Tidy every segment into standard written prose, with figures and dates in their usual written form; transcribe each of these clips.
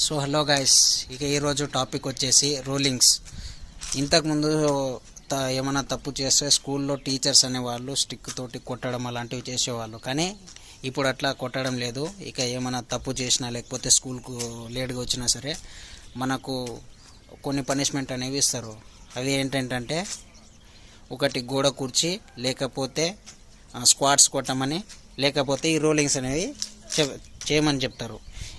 So hello guys, ఇక ఈరోజు topic వచ్చేసి రూలింగ్స్. ఇంతకుముందు ఏమైనా తప్పు చేస్తే స్కూల్లో టీచర్స్ అనేవాళ్ళు స్టిక్ తోటి కొట్టడం అలాంటివి చేసేవాళ్ళు. కానీ ఇప్పుడు అట్లా కొట్టడం లేదు. ఇక ఏమైనా తప్పు చేసినా లేకపోతే స్కూల్కు లేట్గా వచ్చినా సరే మనకు కొన్ని పనిష్మెంట్ అనేవి ఇస్తారు. అవి ఏంటంటే ఒకటి గోడ కుర్చీ, లేకపోతే స్క్వాడ్స్ కొట్టమని, లేకపోతే ఈ రోలింగ్స్ అనేవి చేయమని చెప్తారు.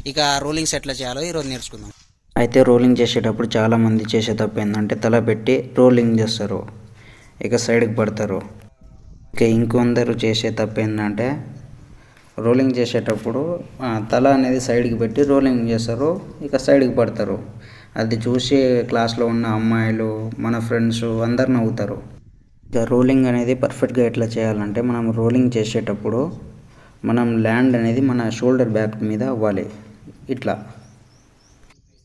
ఇక రోలింగ్స్ ఎట్లా చేయాలో ఈరోజు నేర్చుకుందాం. అయితే రోలింగ్ చేసేటప్పుడు చాలామంది చేసే తప్పు ఏంటంటే తల పెట్టి రోలింగ్ చేస్తారు, ఇక సైడ్కి పడతారు. ఇక ఇంకొందరు చేసే తప్పు ఏంటంటే రోలింగ్ చేసేటప్పుడు తల అనేది సైడ్కి పెట్టి రోలింగ్ చేస్తారు, ఇక సైడ్కి పడతారు. అది చూసి క్లాస్లో ఉన్న అమ్మాయిలు, మన ఫ్రెండ్స్ అందరు నవ్వుతారు. ఇక రోలింగ్ అనేది పర్ఫెక్ట్గా ఎట్లా చేయాలంటే, మనం రోలింగ్ చేసేటప్పుడు మనం ల్యాండ్ అనేది మన షోల్డర్ బ్యాక్ మీద అవ్వాలి. ఇట్లా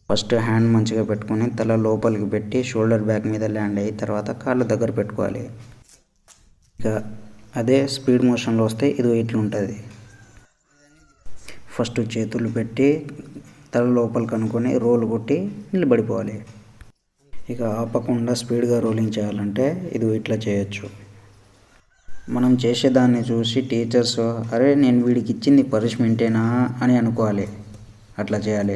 ఫస్ట్ హ్యాండ్ మంచిగా పెట్టుకొని తల లోపలికి పెట్టి షోల్డర్ బ్యాక్ మీద ల్యాండ్ అయ్యి తర్వాత కాళ్ళ దగ్గర పెట్టుకోవాలి. ఇక అదే స్పీడ్ మోషన్లో వస్తే ఇది ఇట్లుంటుంది. ఫస్ట్ చేతులు పెట్టి తల లోపలికి అనుకొని రోల్ కొట్టి నిలబడిపోవాలి. ఇక ఆపకుండా స్పీడ్గా రోలింగ్ చేయాలంటే ఇది ఇట్లా చేయొచ్చు. మనం చేసేదాన్ని చూసి టీచర్స్, అరే నేను వీడికి ఇచ్చింది పనిష్మెంటేనా అని అనుకోవాలి. అట్లా చేయాలి.